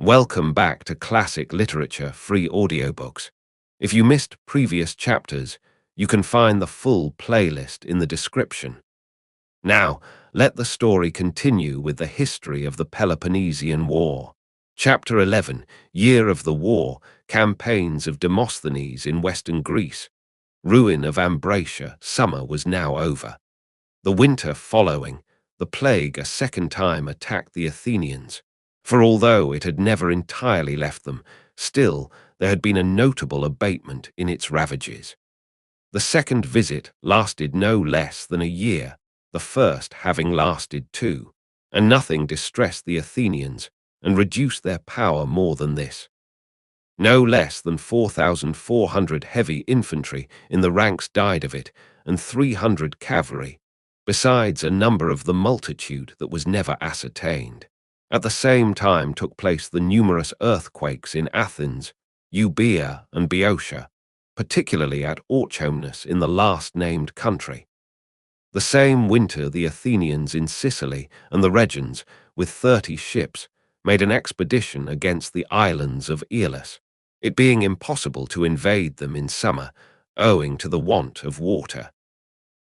Welcome back to Classic Literature Free Audiobooks. If you missed previous chapters, you can find the full playlist in the description. Now, let the story continue with the history of the Peloponnesian War. Chapter 11, Year of the War, Campaigns of Demosthenes in Western Greece. Ruin of Ambracia, summer was now over. The winter following, the plague a second time attacked the Athenians. For although it had never entirely left them, still there had been a notable abatement in its ravages. The second visit lasted no less than a year, the first having lasted 2, and nothing distressed the Athenians and reduced their power more than this. No less than 4,400 heavy infantry in the ranks died of it, and 300 cavalry, besides a number of the multitude that was never ascertained. At the same time took place the numerous earthquakes in Athens, Euboea, and Boeotia, particularly at Orchomenus in the last-named country. The same winter the Athenians in Sicily and the Regions, with 30 ships, made an expedition against the islands of Aeolus, it being impossible to invade them in summer, owing to the want of water.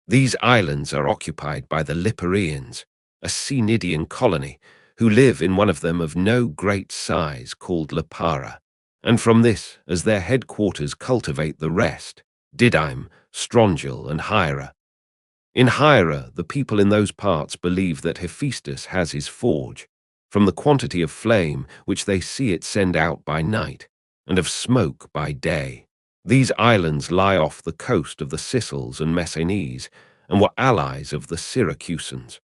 These islands are occupied by the Lipareans, a Cnidian colony, who live in one of them of no great size called Lipara, and from this as their headquarters cultivate the rest, Didyme, Strongyle, and Hyra. In Hyra, the people in those parts believe that Hephaestus has his forge, from the quantity of flame which they see it send out by night, and of smoke by day. These islands lie off the coast of the Sicels and Messenes, and were allies of the Syracusans.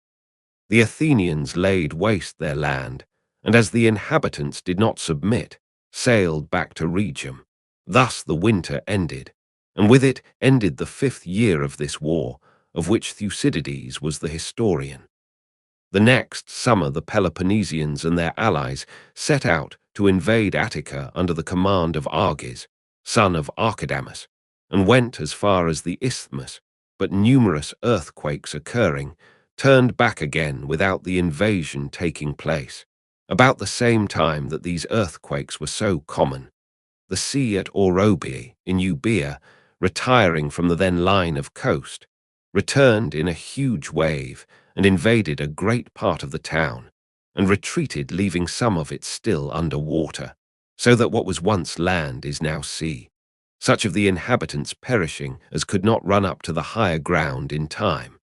The Athenians laid waste their land, and as the inhabitants did not submit, sailed back to Rhegium. Thus the winter ended, and with it ended the 5th year of this war, of which Thucydides was the historian. The next summer the Peloponnesians and their allies set out to invade Attica under the command of Arges, son of Archidamus, and went as far as the Isthmus, but numerous earthquakes occurring, turned back again without the invasion taking place. About the same time that these earthquakes were so common, the sea at Orobiae in Euboea, retiring from the then line of coast, returned in a huge wave and invaded a great part of the town, and retreated, leaving some of it still under water, so that what was once land is now sea, such of the inhabitants perishing as could not run up to the higher ground in time.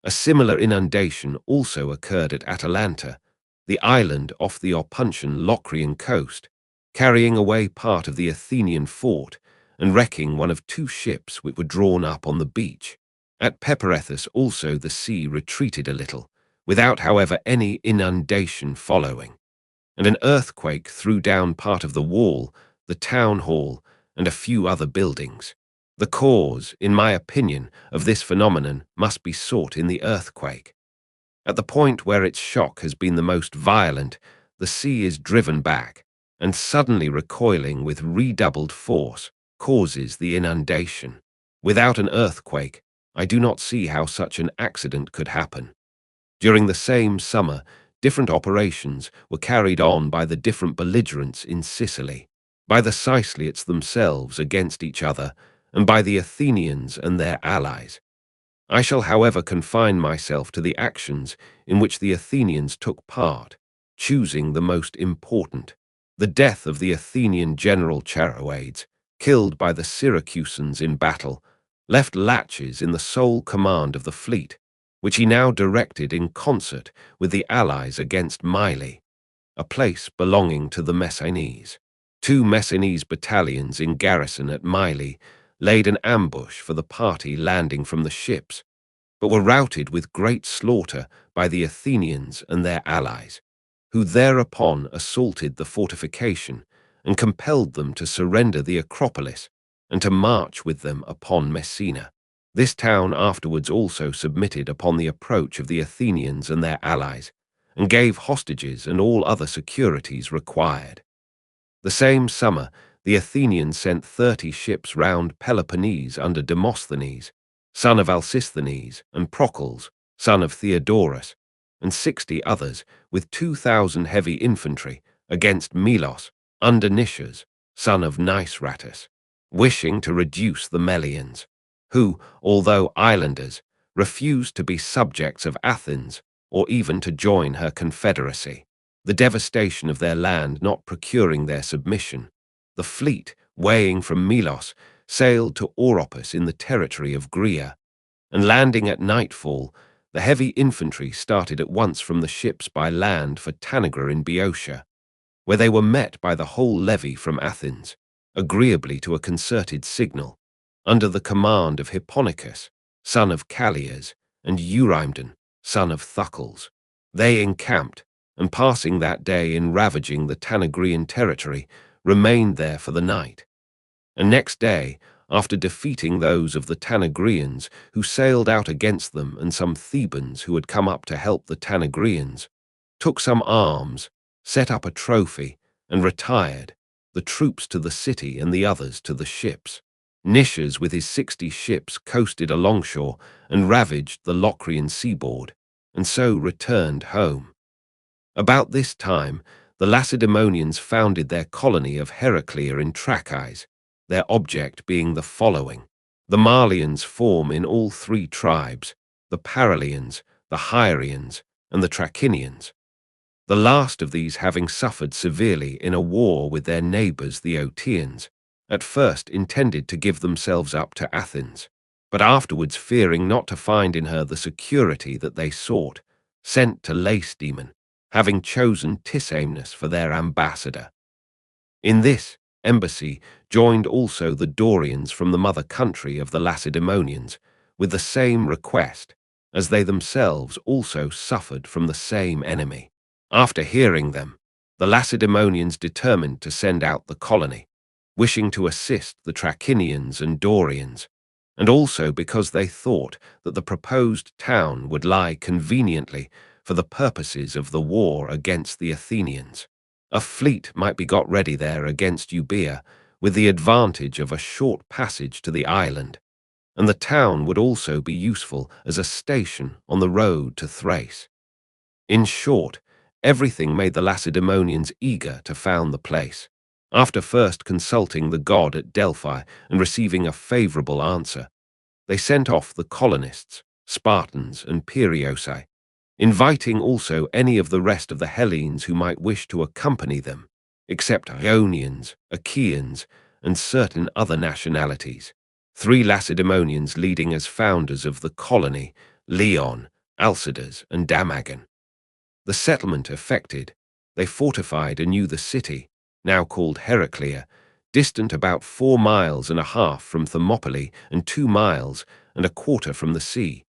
A similar inundation also occurred at Atalanta, the island off the Opuntian Locrian coast, carrying away part of the Athenian fort and wrecking one of 2 ships which were drawn up on the beach. At Peparethus also the sea retreated a little, without, however, any inundation following, and an earthquake threw down part of the wall, the town hall, and a few other buildings. The cause, in my opinion, of this phenomenon must be sought in the earthquake. At the point where its shock has been the most violent, the sea is driven back, and suddenly recoiling with redoubled force, causes the inundation. Without an earthquake, I do not see how such an accident could happen. During the same summer, different operations were carried on by the different belligerents in Sicily, by the Siceliots themselves against each other, and by the Athenians and their allies. I shall, however, confine myself to the actions in which the Athenians took part, choosing the most important. The death of the Athenian general Charoades, killed by the Syracusans in battle, left Laches in the sole command of the fleet, which he now directed in concert with the allies against Mylae, a place belonging to the Messenes. 2 Messenes battalions in garrison at Mylae laid an ambush for the party landing from the ships, but were routed with great slaughter by the Athenians and their allies, who thereupon assaulted the fortification and compelled them to surrender the Acropolis and to march with them upon Messina. This town afterwards also submitted upon the approach of the Athenians and their allies, and gave hostages and all other securities required. The same summer, the Athenians sent 30 ships round Peloponnese under Demosthenes, son of Alcisthenes, and Procles, son of Theodorus, and 60 others, with 2,000 heavy infantry, against Melos under Nicias, son of Nicerattus, wishing to reduce the Melians, who, although islanders, refused to be subjects of Athens or even to join her confederacy. The devastation of their land not procuring their submission, the fleet, weighing from Melos, sailed to Oropus in the territory of Greea, and landing at nightfall, the heavy infantry started at once from the ships by land for Tanagra in Boeotia, where they were met by the whole levy from Athens, agreeably to a concerted signal, under the command of Hipponicus, son of Callias, and Eurymedon, son of Thucles. They encamped, and passing that day in ravaging the Tanagrian territory, remained there for the night. And next day, after defeating those of the Tanagrians who sailed out against them and some Thebans who had come up to help the Tanagrians, took some arms, set up a trophy, and retired, the troops to the city and the others to the ships. Nicias with his 60 ships coasted alongshore and ravaged the Locrian seaboard, and so returned home. About this time, the Lacedaemonians founded their colony of Heraclea in Trachis, their object being the following. The Malians form in all 3 tribes, the Paralians, the Hyrrians, and the Trachinians, the last of these having suffered severely in a war with their neighbours the Oeteans, at first intended to give themselves up to Athens, but afterwards fearing not to find in her the security that they sought, sent to Lacedaemon, having chosen Tisaemus for their ambassador. In this embassy joined also the Dorians from the mother country of the Lacedaemonians, with the same request, as they themselves also suffered from the same enemy. After hearing them, the Lacedaemonians determined to send out the colony, wishing to assist the Trachinians and Dorians, and also because they thought that the proposed town would lie conveniently for the purposes of the war against the Athenians. A fleet might be got ready there against Euboea, with the advantage of a short passage to the island, and the town would also be useful as a station on the road to Thrace. In short, everything made the Lacedaemonians eager to found the place. After first consulting the god at Delphi and receiving a favorable answer, they sent off the colonists, Spartans and Perioeci, inviting also any of the rest of the Hellenes who might wish to accompany them, except Ionians, Achaeans, and certain other nationalities. 3 Lacedaemonians leading as founders of the colony, Leon, Alcidas, and Damagon. The settlement effected, they fortified anew the city, now called Heraclea, distant about 4 miles and a half from Thermopylae and 2 miles and a quarter from the sea,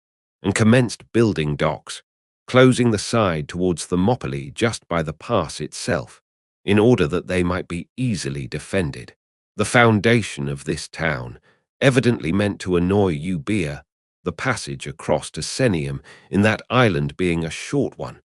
and commenced building docks, closing the side towards Thermopylae just by the pass itself, in order that they might be easily defended. The foundation of this town, evidently meant to annoy Euboea, the passage across to Senium in that island being a short one,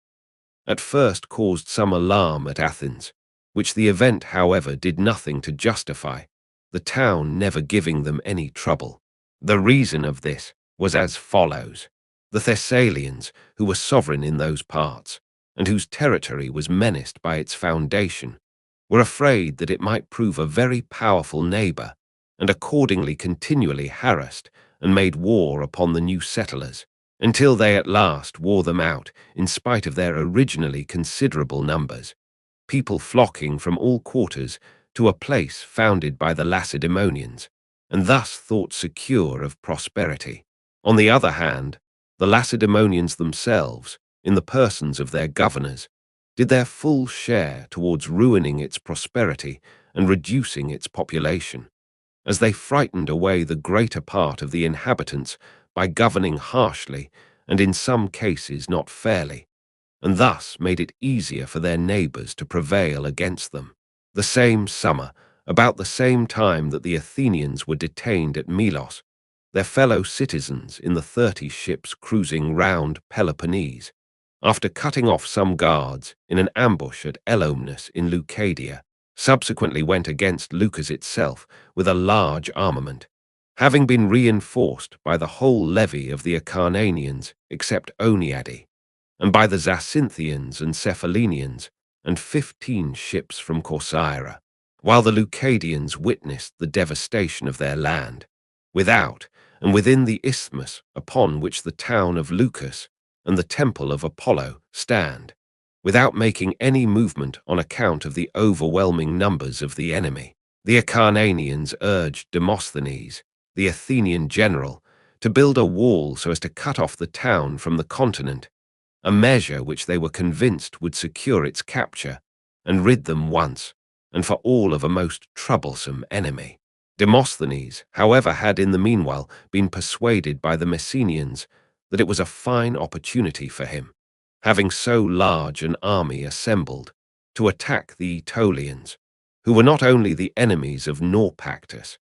at first caused some alarm at Athens, which the event, however, did nothing to justify, the town never giving them any trouble. The reason of this was as follows. The Thessalians, who were sovereign in those parts, and whose territory was menaced by its foundation, were afraid that it might prove a very powerful neighbour, and accordingly continually harassed and made war upon the new settlers, until they at last wore them out in spite of their originally considerable numbers, people flocking from all quarters to a place founded by the Lacedaemonians, and thus thought secure of prosperity. On the other hand, the Lacedaemonians themselves, in the persons of their governors, did their full share towards ruining its prosperity and reducing its population, as they frightened away the greater part of the inhabitants by governing harshly and in some cases not fairly, and thus made it easier for their neighbours to prevail against them. The same summer, about the same time that the Athenians were detained at Melos, their fellow citizens in the 30 ships cruising round Peloponnese, after cutting off some guards in an ambush at Elomnus in Leucadia, subsequently went against Leucas itself with a large armament, having been reinforced by the whole levy of the Acarnanians except Oniade, and by the Zacynthians and Cephalenians, and 15 ships from Corcyra, while the Leucadians witnessed the devastation of their land, without and within the isthmus upon which the town of Leucas and the temple of Apollo stand, without making any movement on account of the overwhelming numbers of the enemy. The Acarnanians urged Demosthenes, the Athenian general, to build a wall so as to cut off the town from the continent, a measure which they were convinced would secure its capture and rid them once and for all of a most troublesome enemy. Demosthenes, however, had in the meanwhile been persuaded by the Messenians that it was a fine opportunity for him, having so large an army assembled, to attack the Aetolians, who were not only the enemies of Naupactus,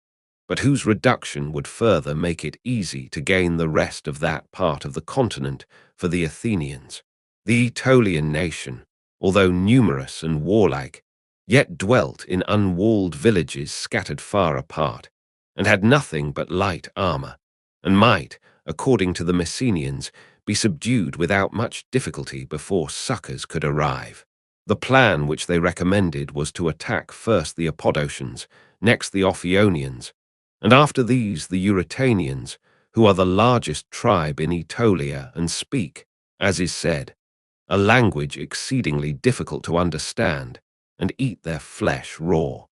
but whose reduction would further make it easy to gain the rest of that part of the continent for the Athenians. The Aetolian nation, although numerous and warlike, yet dwelt in unwalled villages scattered far apart, and had nothing but light armor, and might, according to the Messenians, be subdued without much difficulty before succors could arrive. The plan which they recommended was to attack first the Apodocians, next the Ophionians, and after these the Eurytanians, who are the largest tribe in Aetolia and speak, as is said, a language exceedingly difficult to understand, and eat their flesh raw.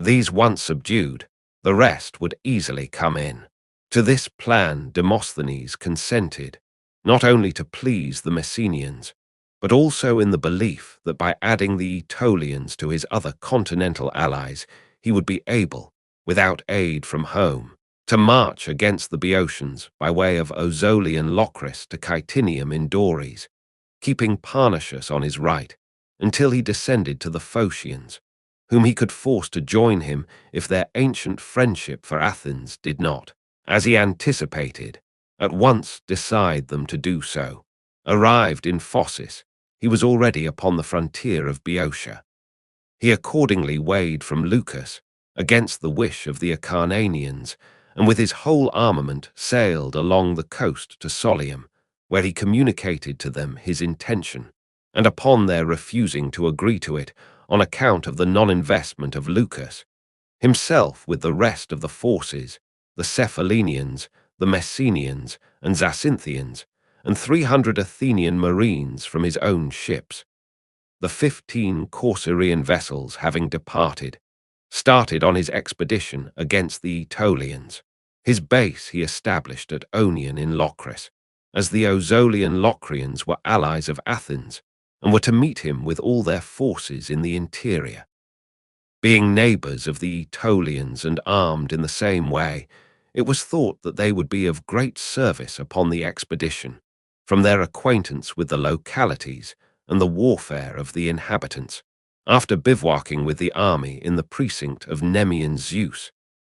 These once subdued, the rest would easily come in. To this plan Demosthenes consented, not only to please the Messenians, but also in the belief that by adding the Aetolians to his other continental allies, he would be able, without aid from home, to march against the Boeotians by way of Ozolian Locris to Caetinium in Dories, keeping Parnassus on his right, until he descended to the Phocians, whom he could force to join him if their ancient friendship for Athens did not, as he anticipated, at once decide them to do so. Arrived in Phocis, he was already upon the frontier of Boeotia. He accordingly weighed from Leucas, against the wish of the Acarnanians, and with his whole armament sailed along the coast to Solium, where he communicated to them his intention, and upon their refusing to agree to it on account of the non-investment of Leucas, himself with the rest of the forces, the Cephallenians, the Messenians, and Zacinthians, and 300 Athenian marines from his own ships, the 15 Corcyraean vessels having departed, started on his expedition against the Aetolians. His base he established at Onion in Locris, as the Ozolian Locrians were allies of Athens, and were to meet him with all their forces in the interior. Being neighbors of the Aetolians and armed in the same way, it was thought that they would be of great service upon the expedition, from their acquaintance with the localities and the warfare of the inhabitants, after bivouacking with the army in the precinct of Nemean Zeus,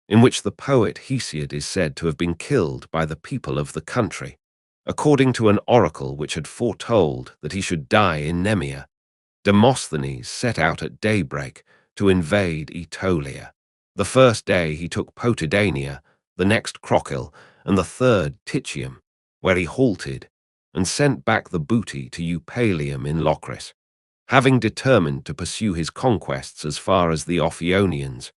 in which the poet Hesiod is said to have been killed by the people of the country, according to an oracle which had foretold that he should die in Nemea. Demosthenes set out at daybreak to invade Aetolia. The first day he took Potidania, the next Chrocyle, and the third Titium, where he halted, and sent back the booty to Eupalium in Locris, having determined to pursue his conquests as far as the Ophionians,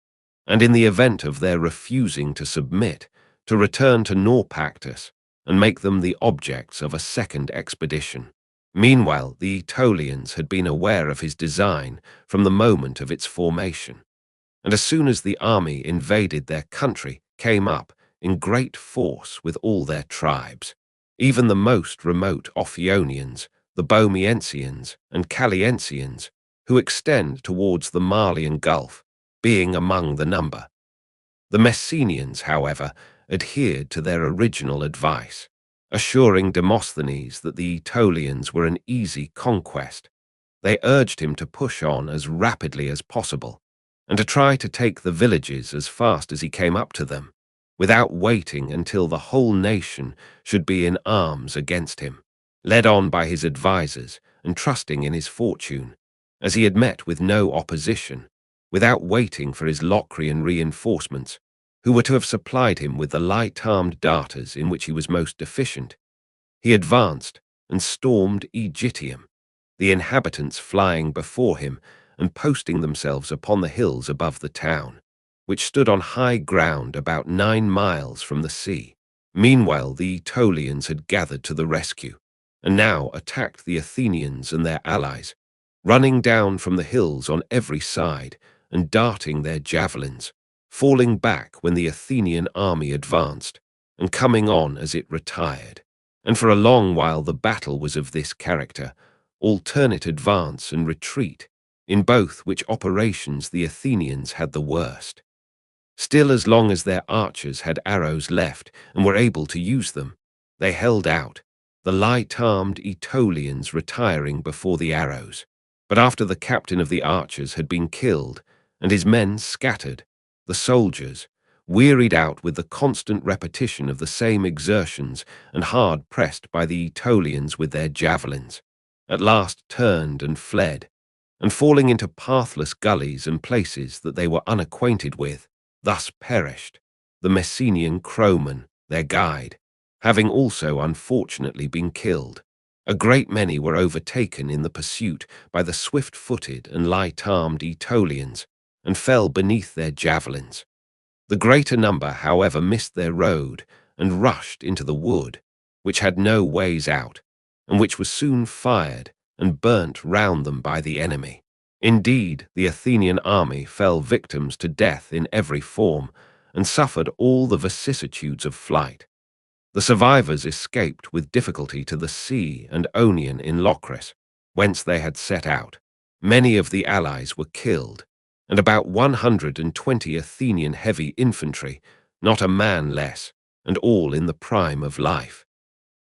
and in the event of their refusing to submit, to return to Naupactus and make them the objects of a second expedition. Meanwhile, the Aetolians had been aware of his design from the moment of its formation, and as soon as the army invaded their country, came up in great force with all their tribes, even the most remote Ophionians, the Bomiensians and Caliensians, who extend towards the Malian Gulf, being among the number. The Messenians, however, adhered to their original advice, assuring Demosthenes that the Aetolians were an easy conquest. They urged him to push on as rapidly as possible, and to try to take the villages as fast as he came up to them, without waiting until the whole nation should be in arms against him, led on by his advisers and trusting in his fortune, as he had met with no opposition, without waiting for his Locrian reinforcements, who were to have supplied him with the light-armed darters in which he was most deficient. He advanced and stormed Aegitium, the inhabitants flying before him and posting themselves upon the hills above the town, which stood on high ground about 9 miles from the sea. Meanwhile, the Aetolians had gathered to the rescue, and now attacked the Athenians and their allies, running down from the hills on every side and darting their javelins, falling back when the Athenian army advanced, and coming on as it retired. And for a long while the battle was of this character, alternate advance and retreat, in both which operations the Athenians had the worst. Still, as long as their archers had arrows left and were able to use them, they held out, the light-armed Aetolians retiring before the arrows. But after the captain of the archers had been killed and his men scattered, the soldiers, wearied out with the constant repetition of the same exertions and hard pressed by the Aetolians with their javelins, at last turned and fled, and falling into pathless gullies and places that they were unacquainted with, thus perished, the Messenian crowman, their guide, having also unfortunately been killed. A great many were overtaken in the pursuit by the swift-footed and light-armed Aetolians, and fell beneath their javelins. The greater number, however, missed their road and rushed into the wood, which had no ways out, and which was soon fired and burnt round them by the enemy. Indeed, the Athenian army fell victims to death in every form, and suffered all the vicissitudes of flight. The survivors escaped with difficulty to the sea and Onion in Locris, whence they had set out. Many of the allies were killed, and about 120 Athenian heavy infantry, not a man less, and all in the prime of life.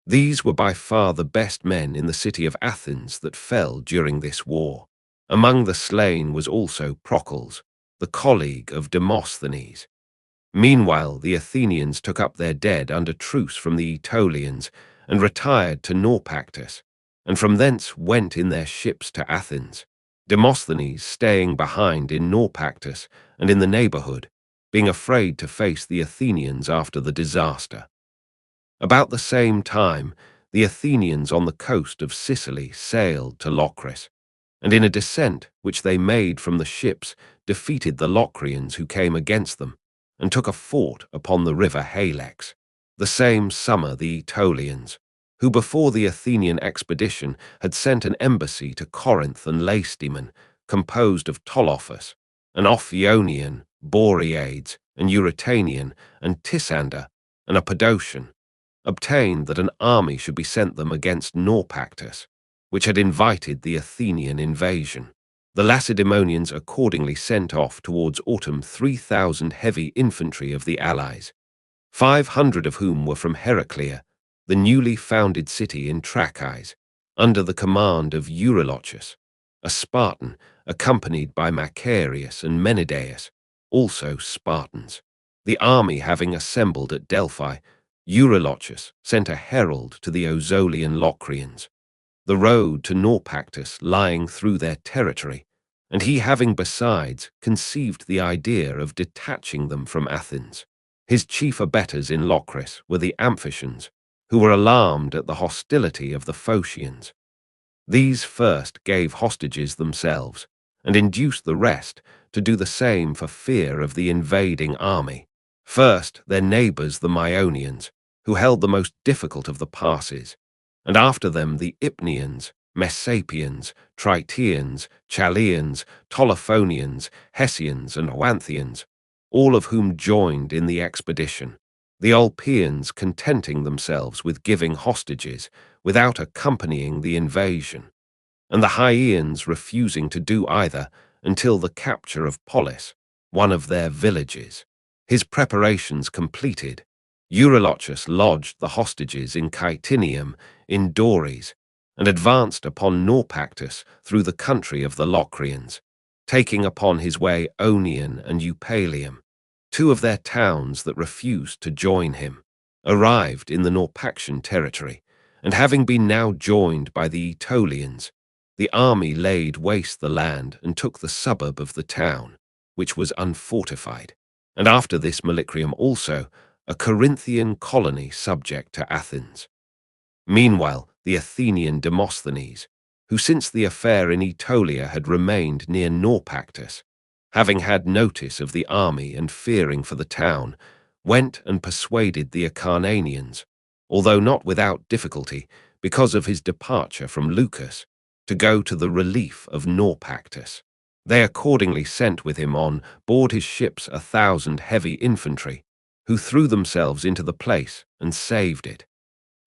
These were by far the best men in the city of Athens that fell during this war. Among the slain was also Procles, the colleague of Demosthenes. Meanwhile, the Athenians took up their dead under truce from the Aetolians, and retired to Naupactus, and from thence went in their ships to Athens, Demosthenes staying behind in Naupactus and in the neighborhood, being afraid to face the Athenians after the disaster. About the same time, the Athenians on the coast of Sicily sailed to Locris, and in a descent which they made from the ships defeated the Locrians who came against them, and took a fort upon the river Halex. The same summer the Aetolians, who before the Athenian expedition had sent an embassy to Corinth and Lacedaemon, composed of Tolophus, an Ophionian, Boreades, an Eurytanian, and Tisander, and a Podocian, obtained that an army should be sent them against Naupactus, which had invited the Athenian invasion. The Lacedaemonians accordingly sent off towards autumn 3,000 heavy infantry of the allies, 500 of whom were from Heraclea, the newly founded city in Trachis, under the command of Eurylochus, a Spartan, accompanied by Macarius and Menedaius, also Spartans. The army having assembled at Delphi, Eurylochus sent a herald to the Ozolian Locrians, the road to Naupactus lying through their territory, and he having besides conceived the idea of detaching them from Athens. His chief abettors in Locris were the Amphicians, who were alarmed at the hostility of the Phocians. These first gave hostages themselves, and induced the rest to do the same for fear of the invading army. First, their neighbors the Myonians, who held the most difficult of the passes, and after them the Hypnians, Messapians, Triteans, Challeans, Tolophonians, Hessians, and Oanthians, all of whom joined in the expedition, the Olpaeans contenting themselves with giving hostages without accompanying the invasion, and the Hyaeans refusing to do either until the capture of Polis, one of their villages. His preparations completed, Eurylochus lodged the hostages in Caetinium in Dores, and advanced upon Naupactus through the country of the Locrians, taking upon his way Onion and Eupalium, two of their towns that refused to join him, arrived in the Naupactian territory, and having been now joined by the Aetolians, the army laid waste the land and took the suburb of the town, which was unfortified, and after this Malicrium also, a Corinthian colony subject to Athens. Meanwhile, the Athenian Demosthenes, who since the affair in Aetolia had remained near Naupactus, having had notice of the army and fearing for the town, went and persuaded the Acarnanians, although not without difficulty, because of his departure from Lucas, to go to the relief of Naupactus. They accordingly sent with him on board his ships 1,000 heavy infantry, who threw themselves into the place and saved it.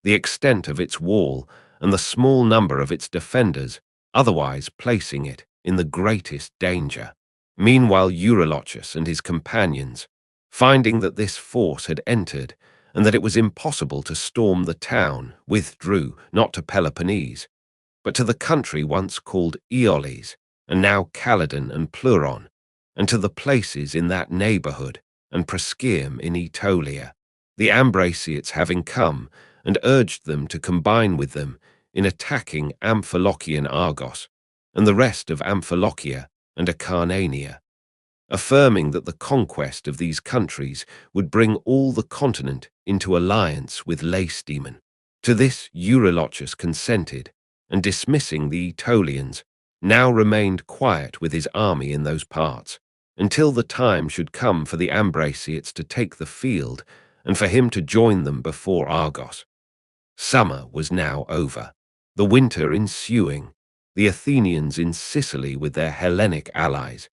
The extent of its wall and the small number of its defenders, otherwise placing it in the greatest danger. Meanwhile Eurylochus and his companions, finding that this force had entered and that it was impossible to storm the town, withdrew not to Peloponnese, but to the country once called Aeolis, and now Calydon and Pleuron, and to the places in that neighbourhood, and Proscaeum in Aetolia, the Ambraciates having come, and urged them to combine with them in attacking Amphilochian Argos, and the rest of Amphilochia and Acarnania, affirming that the conquest of these countries would bring all the continent into alliance with Lacedaemon. To this Eurylochus consented, and dismissing the Aetolians, now remained quiet with his army in those parts, until the time should come for the Ambraciates to take the field, and for him to join them before Argos. Summer was now over, the winter ensuing, the Athenians in Sicily with their Hellenic allies,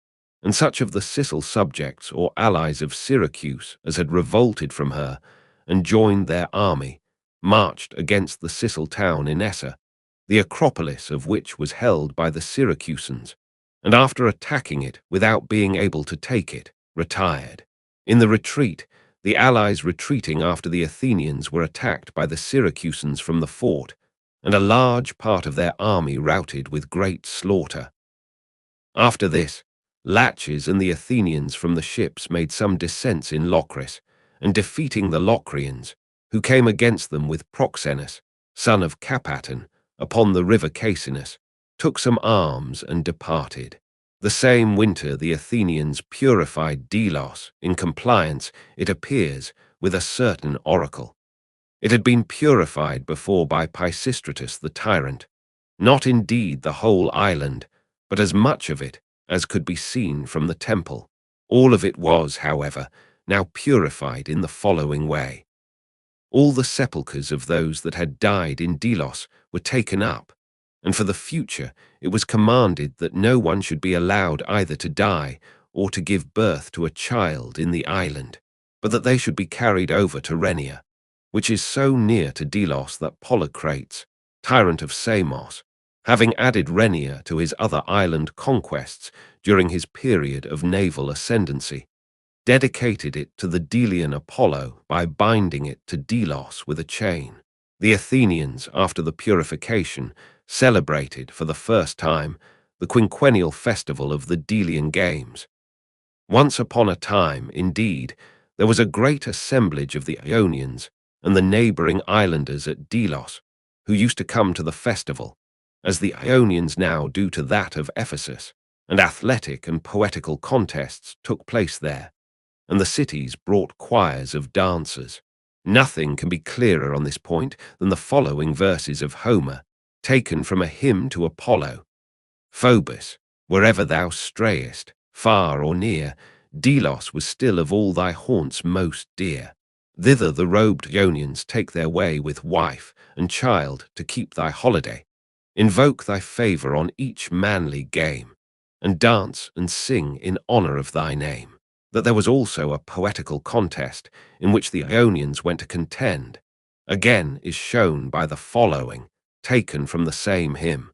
and such of the Sicel subjects or allies of Syracuse as had revolted from her and joined their army, marched against the Sicel town in Essa, the Acropolis of which was held by the Syracusans, and after attacking it without being able to take it, retired. In the retreat, the allies retreating after the Athenians were attacked by the Syracusans from the fort, and a large part of their army routed with great slaughter. After this, Laches and the Athenians from the ships made some descents in Locris, and defeating the Locrians, who came against them with Proxenus, son of Capaton, upon the river Casinus, took some arms and departed. The same winter the Athenians purified Delos, in compliance, it appears, with a certain oracle. It had been purified before by Pisistratus the tyrant, not indeed the whole island, but as much of it as could be seen from the temple. All of it was, however, now purified in the following way. All the sepulchres of those that had died in Delos were taken up, and for the future it was commanded that no one should be allowed either to die or to give birth to a child in the island, but that they should be carried over to Rhenia, which is so near to Delos that Polycrates, tyrant of Samos, having added Rhenia to his other island conquests during his period of naval ascendancy, dedicated it to the Delian Apollo by binding it to Delos with a chain. The Athenians, after the purification, celebrated for the first time the quinquennial festival of the Delian Games. Once upon a time, indeed, there was a great assemblage of the Ionians and the neighbouring islanders at Delos, who used to come to the festival, as the Ionians now do to that of Ephesus, and athletic and poetical contests took place there, and the cities brought choirs of dancers. Nothing can be clearer on this point than the following verses of Homer, taken from a hymn to Apollo. Phobos, wherever thou strayest, far or near, Delos was still of all thy haunts most dear. Thither the robed Ionians take their way with wife and child to keep thy holiday, invoke thy favour on each manly game, and dance and sing in honour of thy name. That there was also a poetical contest in which the Ionians went to contend, again is shown by the following, taken from the same hymn.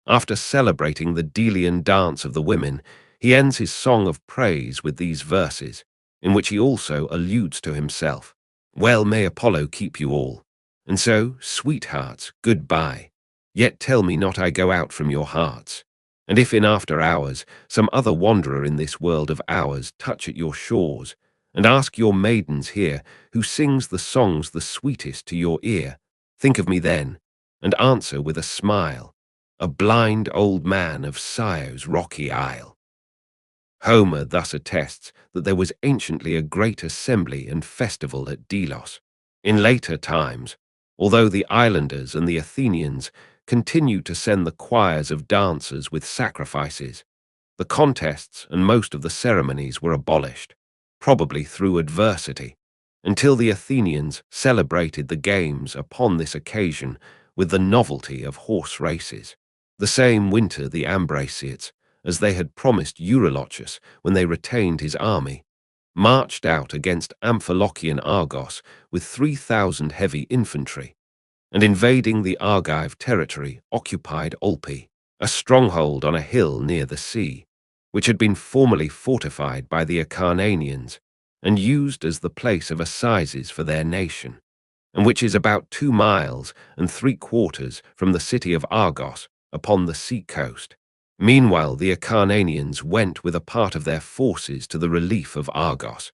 After celebrating the Delian dance of the women, he ends his song of praise with these verses, in which he also alludes to himself. Well may Apollo keep you all, and so, sweethearts, goodbye. Yet tell me not I go out from your hearts. And if in after hours some other wanderer in this world of ours touch at your shores, and ask your maidens here, who sings the songs the sweetest to your ear, think of me then, and answer with a smile, a blind old man of Scio's rocky isle. Homer thus attests that there was anciently a great assembly and festival at Delos. In later times, although the islanders and the Athenians continued to send the choirs of dancers with sacrifices. The contests and most of the ceremonies were abolished, probably through adversity, until the Athenians celebrated the games upon this occasion with the novelty of horse races. The same winter the Ambraciates, as they had promised Eurylochus when they retained his army, marched out against Amphilochian Argos with 3,000 heavy infantry, and invading the Argive territory occupied Olpe, a stronghold on a hill near the sea, which had been formerly fortified by the Acarnanians and used as the place of assizes for their nation, and which is about 2 miles and 3/4 from the city of Argos upon the sea coast. Meanwhile, the Acarnanians went with a part of their forces to the relief of Argos,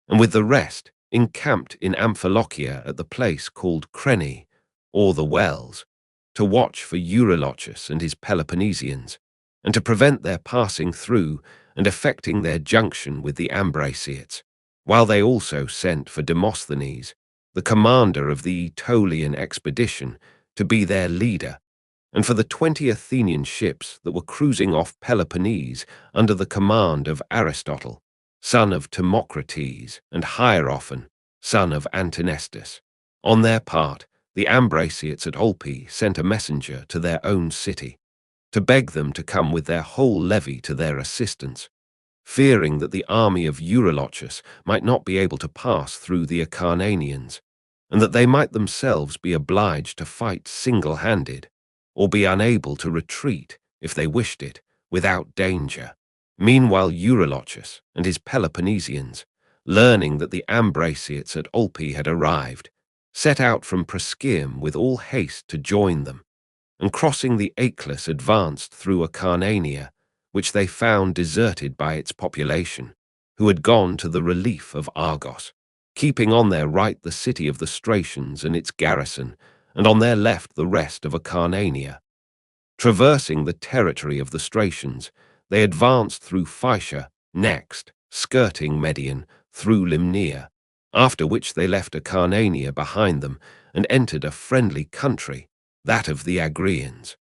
and with the rest encamped in Amphilochia at the place called Crene, or the Wells, to watch for Eurylochus and his Peloponnesians, and to prevent their passing through and effecting their junction with the Ambraciates, while they also sent for Demosthenes, the commander of the Aetolian expedition, to be their leader, and for the 20 Athenian ships that were cruising off Peloponnese under the command of Aristotle, son of Timocrates, and Hierophon, son of Antinestus. On their part, the Ambraciates at Olpe sent a messenger to their own city, to beg them to come with their whole levy to their assistance, fearing that the army of Eurylochus might not be able to pass through the Acarnanians, and that they might themselves be obliged to fight single-handed, or be unable to retreat, if they wished it, without danger. Meanwhile Eurylochus and his Peloponnesians, learning that the Ambraciates at Olpe had arrived, set out from Presceum with all haste to join them, and crossing the Achelous advanced through Acarnania, which they found deserted by its population, who had gone to the relief of Argos, keeping on their right the city of the Stratians and its garrison, and on their left the rest of Acarnania. Traversing the territory of the Stratians, they advanced through Phaeacia, next, skirting Median, through Limnaea, after which they left Acarnania behind them and entered a friendly country, that of the Agrians.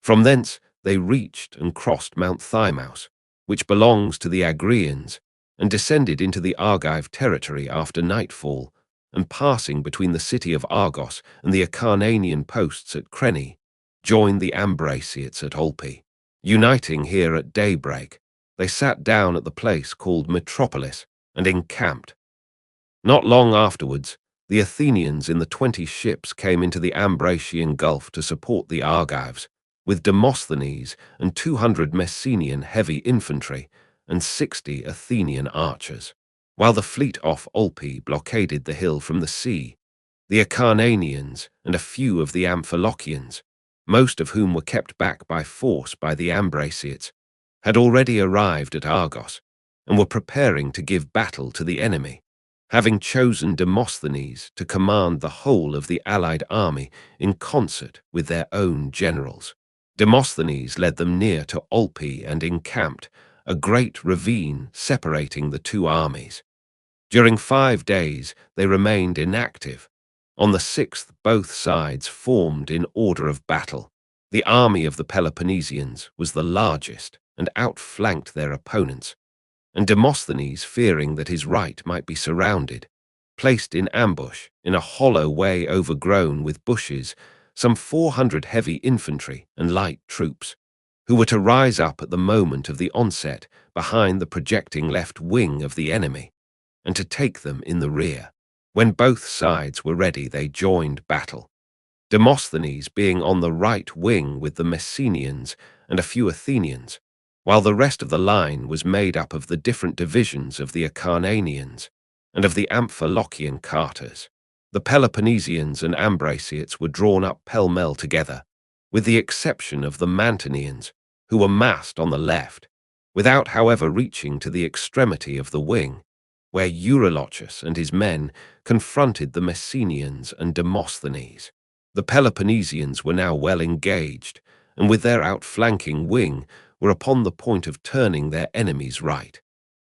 From thence they reached and crossed Mount Thymaus, which belongs to the Agrians, and descended into the Argive territory after nightfall, and passing between the city of Argos and the Acarnanian posts at Crene, joined the Ambraciates at Olpe. Uniting here at daybreak, they sat down at the place called Metropolis and encamped. Not long afterwards, the Athenians in the 20 ships came into the Ambracian Gulf to support the Argives, with Demosthenes and 200 Messenian heavy infantry and 60 Athenian archers. While the fleet off Olpe blockaded the hill from the sea, the Acarnanians and a few of the Amphilochians, most of whom were kept back by force by the Ambraciates, had already arrived at Argos and were preparing to give battle to the enemy, having chosen Demosthenes to command the whole of the allied army in concert with their own generals. Demosthenes led them near to Olpe and encamped, a great ravine separating the two armies. During 5 days they remained inactive. On the 6th both sides formed in order of battle. The army of the Peloponnesians was the largest and outflanked their opponents, and Demosthenes, fearing that his right might be surrounded, placed in ambush, in a hollow way overgrown with bushes, some 400 heavy infantry and light troops, who were to rise up at the moment of the onset behind the projecting left wing of the enemy, and to take them in the rear. When both sides were ready, they joined battle, Demosthenes being on the right wing with the Messenians and a few Athenians, while the rest of the line was made up of the different divisions of the Acarnanians and of the Amphilochian carters. The Peloponnesians and Ambraciates were drawn up pell-mell together, with the exception of the Mantineans, who were massed on the left, without, however, reaching to the extremity of the wing, where Eurylochus and his men confronted the Messenians and Demosthenes. The Peloponnesians were now well engaged, and with their outflanking wing were upon the point of turning their enemies right,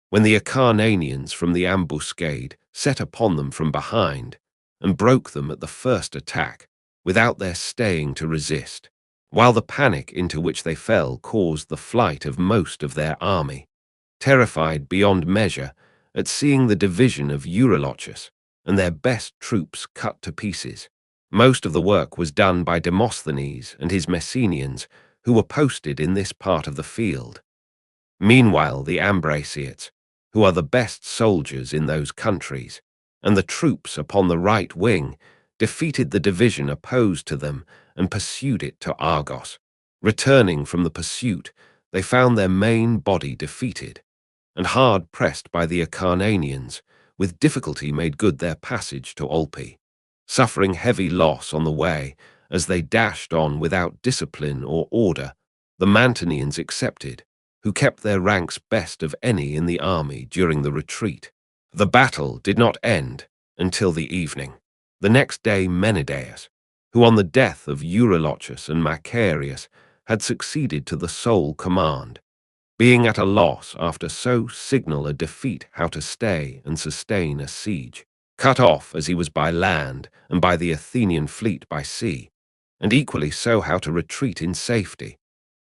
when the Acarnanians from the ambuscade set upon them from behind, and broke them at the first attack, without their staying to resist. while the panic into which they fell caused the flight of most of their army. Terrified beyond measure at seeing the division of Eurylochus and their best troops cut to pieces, most of the work was done by Demosthenes and his Messenians, who were posted in this part of the field. Meanwhile, the Ambraciates, who are the best soldiers in those countries, and the troops upon the right wing, defeated the division opposed to them and pursued it to Argos. Returning from the pursuit, they found their main body defeated, and hard pressed by the Acarnanians, with difficulty made good their passage to Olpe, suffering heavy loss on the way as they dashed on without discipline or order, the Mantineans excepted, who kept their ranks best of any in the army during the retreat. The battle did not end until the evening. The next day Menedaius, who on the death of Eurylochus and Macarius had succeeded to the sole command, being at a loss after so signal a defeat how to stay and sustain a siege, cut off as he was by land and by the Athenian fleet by sea, and equally so how to retreat in safety,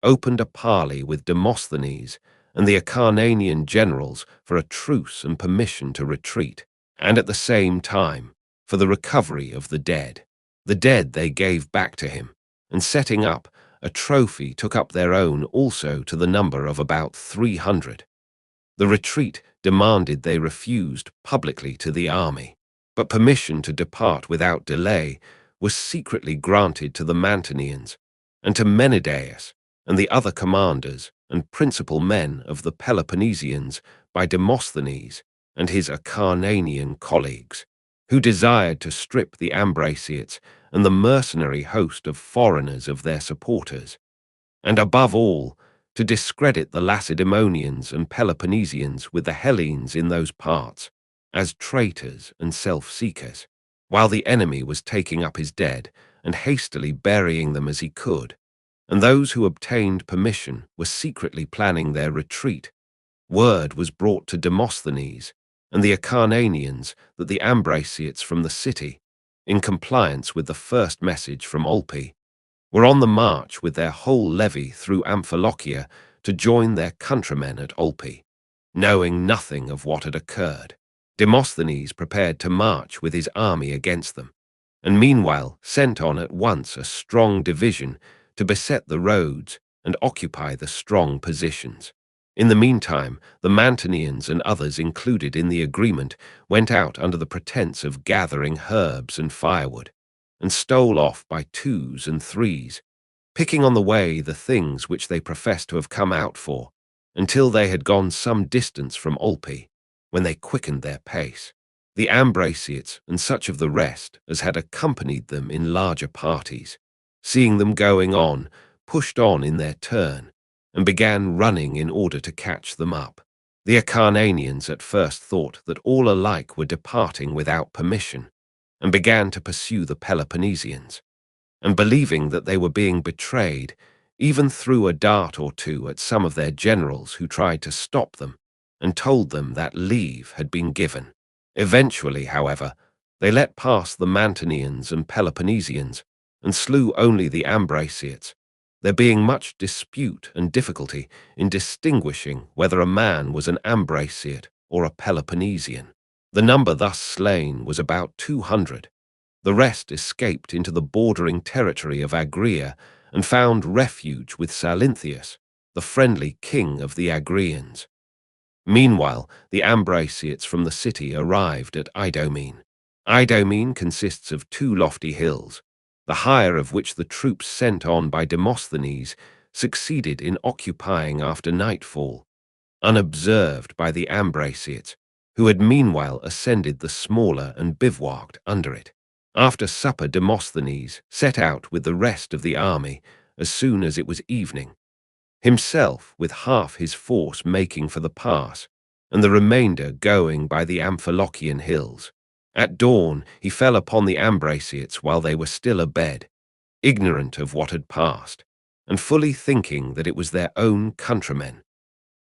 opened a parley with Demosthenes and the Acarnanian generals for a truce and permission to retreat, and at the same time for the recovery of the dead. The dead they gave back to him, and setting up a trophy took up their own also to the number of about 300. The retreat demanded they refused publicly to the army, but permission to depart without delay was secretly granted to the Mantineans and to Menedaius and the other commanders and principal men of the Peloponnesians by Demosthenes and his Acarnanian colleagues, who desired to strip the Ambraciates and the mercenary host of foreigners of their supporters, and above all, to discredit the Lacedaemonians and Peloponnesians with the Hellenes in those parts, as traitors and self-seekers, while the enemy was taking up his dead and hastily burying them as he could, and those who obtained permission were secretly planning their retreat. Word was brought to Demosthenes and the Acarnanians that the Ambraciates from the city, in compliance with the first message from Olpe, were on the march with their whole levy through Amphilochia to join their countrymen at Olpe. Knowing nothing of what had occurred, Demosthenes prepared to march with his army against them, and meanwhile sent on at once a strong division to beset the roads and occupy the strong positions. In the meantime, the Mantineans and others included in the agreement went out under the pretense of gathering herbs and firewood, and stole off by twos and threes, picking on the way the things which they professed to have come out for, until they had gone some distance from Olpe, when they quickened their pace. The Ambraciates and such of the rest as had accompanied them in larger parties, seeing them going on, pushed on in their turn, and began running in order to catch them up. The Acarnanians at first thought that all alike were departing without permission, and began to pursue the Peloponnesians, and believing that they were being betrayed, even threw a dart or two at some of their generals who tried to stop them, and told them that leave had been given. Eventually, however, they let pass the Mantineans and Peloponnesians, and slew only the Ambraciates, there being much dispute and difficulty in distinguishing whether a man was an Ambraciate or a Peloponnesian. The number thus slain was about 200. The rest escaped into the bordering territory of Agria and found refuge with Salinthius, the friendly king of the Agrians. Meanwhile, the Ambraciates from the city arrived at Idomene. Idomene consists of 2 lofty hills, the higher of which the troops sent on by Demosthenes succeeded in occupying after nightfall, unobserved by the Ambraciates, who had meanwhile ascended the smaller and bivouacked under it. After supper Demosthenes set out with the rest of the army as soon as it was evening, himself with half his force making for the pass, and the remainder going by the Amphilochian hills. At dawn he fell upon the Ambraciates while they were still abed, ignorant of what had passed, and fully thinking that it was their own countrymen.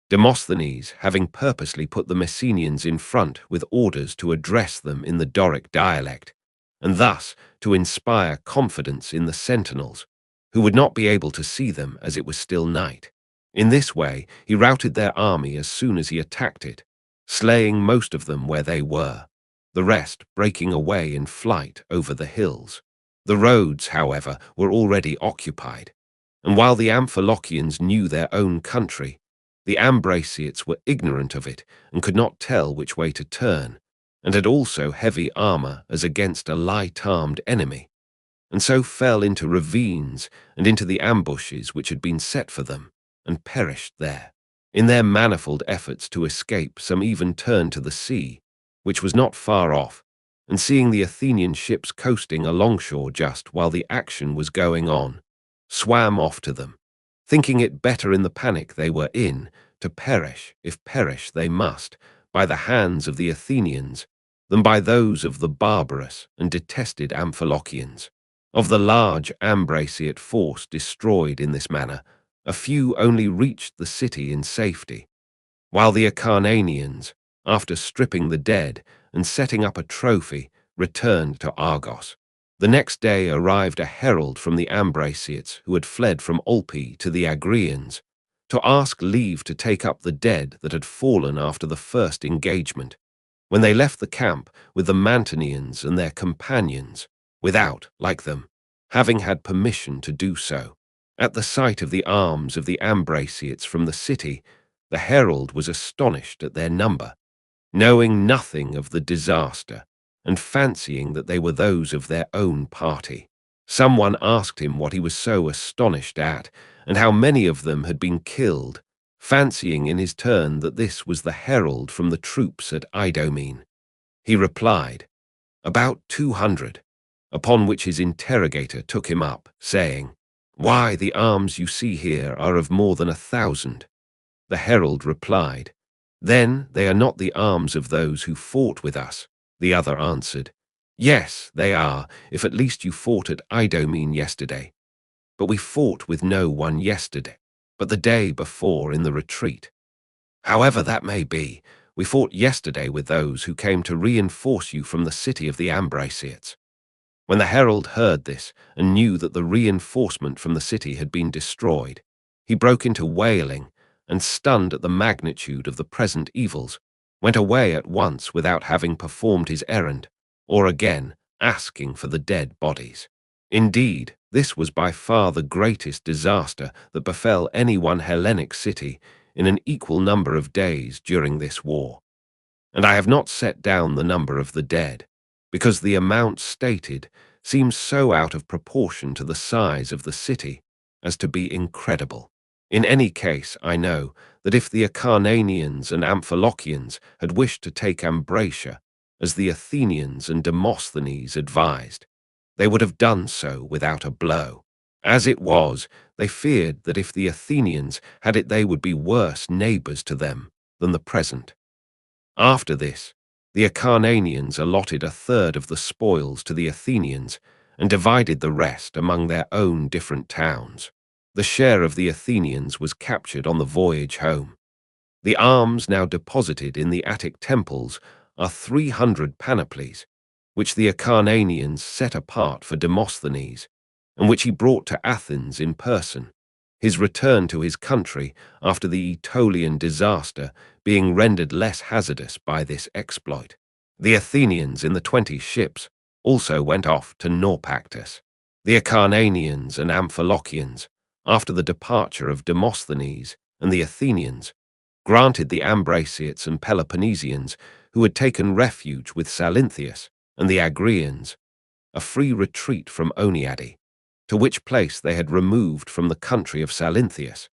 Demosthenes, having purposely put the Messenians in front with orders to address them in the Doric dialect, and thus to inspire confidence in the sentinels, who would not be able to see them as it was still night. In this way, he routed their army as soon as he attacked it, slaying most of them where they were, the rest breaking away in flight over the hills. The roads, however, were already occupied, and while the Amphilochians knew their own country, the Ambraciots were ignorant of it and could not tell which way to turn, and had also heavy armor as against a light-armed enemy, and so fell into ravines and into the ambushes which had been set for them, and perished there. In their manifold efforts to escape, some even turned to the sea, which was not far off, and seeing the Athenian ships coasting alongshore just while the action was going on, swam off to them, thinking it better in the panic they were in to perish, if perish they must, by the hands of the Athenians, than by those of the barbarous and detested Amphilochians. Of the large Ambraciot force destroyed in this manner, a few only reached the city in safety, while the Acarnanians, after stripping the dead and setting up a trophy, returned to Argos. The next day arrived a herald from the Ambraciots who had fled from Olpe to the Agrians, to ask leave to take up the dead that had fallen after the first engagement, when they left the camp with the Mantineans and their companions, without, like them, having had permission to do so. At the sight of the arms of the Ambraciots from the city, the herald was astonished at their number, knowing nothing of the disaster, and fancying that they were those of their own party. Someone asked him what he was so astonished at, and how many of them had been killed, fancying in his turn that this was the herald from the troops at Idomene. He replied, "About 200, upon which his interrogator took him up, saying, "Why, the arms you see here are of more than 1,000. The herald replied, "Then they are not the arms of those who fought with us." The other answered, "Yes, they are, if at least you fought at Idomene yesterday. But we fought with no one yesterday, but the day before in the retreat. However that may be, we fought yesterday with those who came to reinforce you from the city of the Ambraciots." When the herald heard this and knew that the reinforcement from the city had been destroyed, he broke into wailing, and stunned at the magnitude of the present evils, went away at once without having performed his errand, or again asking for the dead bodies. Indeed, this was by far the greatest disaster that befell any one Hellenic city in an equal number of days during this war. And I have not set down the number of the dead, because the amount stated seems so out of proportion to the size of the city as to be incredible. In any case, I know that if the Acarnanians and Amphilochians had wished to take Ambracia, as the Athenians and Demosthenes advised, they would have done so without a blow. As it was, they feared that if the Athenians had it, they would be worse neighbors to them than the present. After this, the Acarnanians allotted a third of the spoils to the Athenians and divided the rest among their own different towns. The share of the Athenians was captured on the voyage home. The arms now deposited in the Attic temples are 300 panoplies, which the Acarnanians set apart for Demosthenes, and which he brought to Athens in person, his return to his country after the Aetolian disaster being rendered less hazardous by this exploit. The Athenians in the 20 ships also went off to Naupactus. The Acarnanians and Amphilochians, after the departure of Demosthenes and the Athenians, granted the Ambraciots and Peloponnesians, who had taken refuge with Salinthius and the Agrians, a free retreat from Oniade, to which place they had removed from the country of Salinthius,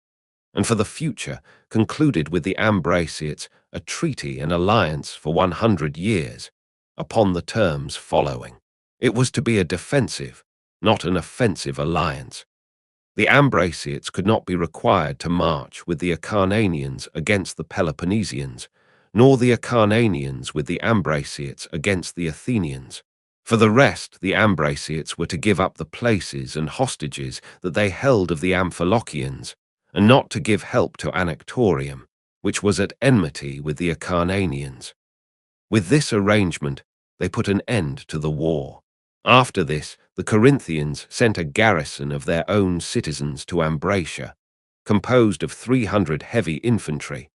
and for the future concluded with the Ambraciots a treaty and alliance for 100 years, upon the terms following. It was to be a defensive, not an offensive alliance. The Ambraciots could not be required to march with the Acarnanians against the Peloponnesians, nor the Acarnanians with the Ambraciots against the Athenians. For the rest, the Ambraciots were to give up the places and hostages that they held of the Amphilochians, and not to give help to Anactorium, which was at enmity with the Acarnanians. With this arrangement, they put an end to the war, After this, the Corinthians sent a garrison of their own citizens to Ambracia, composed of 300 heavy infantry,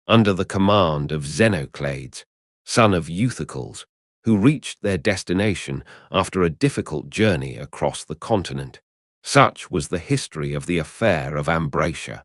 under the command of Xenoclades, son of Euthocles, who reached their destination after a difficult journey across the continent. Such was the history of the affair of Ambracia.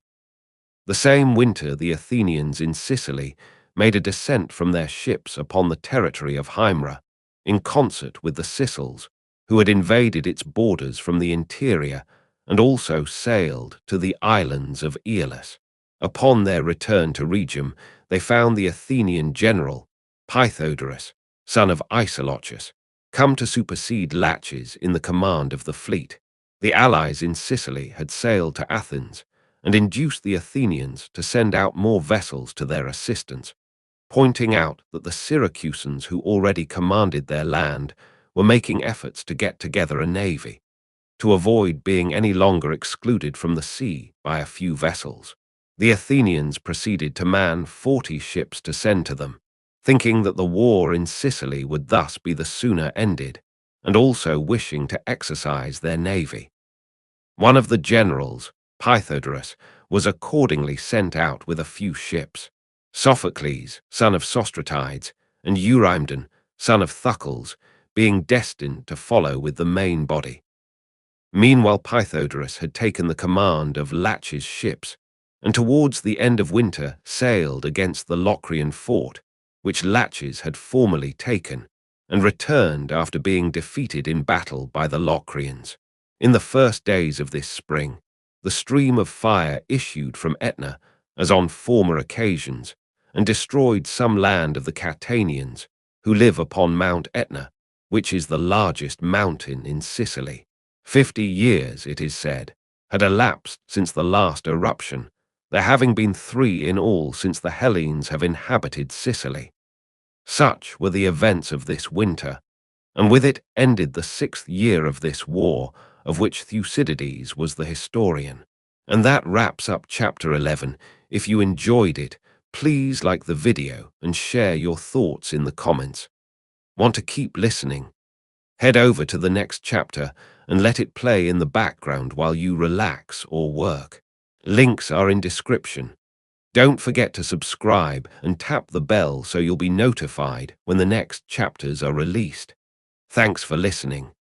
The same winter the Athenians in Sicily made a descent from their ships upon the territory of Hymera, in concert with the Sicels, who had invaded its borders from the interior and also sailed to the islands of Aeolus. Upon their return to Rhegium, they found the Athenian general, Pythodorus, son of Isolochus, come to supersede Laches in the command of the fleet. The allies in Sicily had sailed to Athens and induced the Athenians to send out more vessels to their assistance, pointing out that the Syracusans who already commanded their land were making efforts to get together a navy, to avoid being any longer excluded from the sea by a few vessels. The Athenians proceeded to man 40 ships to send to them, thinking that the war in Sicily would thus be the sooner ended, and also wishing to exercise their navy. One of the generals, Pythodorus, was accordingly sent out with a few ships. Sophocles, son of Sostratides, and Eurymedon, son of Thucydides, being destined to follow with the main body. Meanwhile Pythodorus had taken the command of Laches' ships, and towards the end of winter sailed against the Locrian fort, which Laches had formerly taken, and returned after being defeated in battle by the Locrians. In the first days of this spring, the stream of fire issued from Etna, as on former occasions, and destroyed some land of the Catanians, who live upon Mount Etna, which is the largest mountain in Sicily. 50 years, it is said, had elapsed since the last eruption, there having been 3 in all since the Hellenes have inhabited Sicily. Such were the events of this winter, and with it ended the 6th year of this war, of which Thucydides was the historian. And that wraps up chapter 11. If you enjoyed it, please like the video and share your thoughts in the comments. Want to keep listening? Head over to the next chapter and let it play in the background while you relax or work. Links are in description. Don't forget to subscribe and tap the bell so you'll be notified when the next chapters are released. Thanks for listening.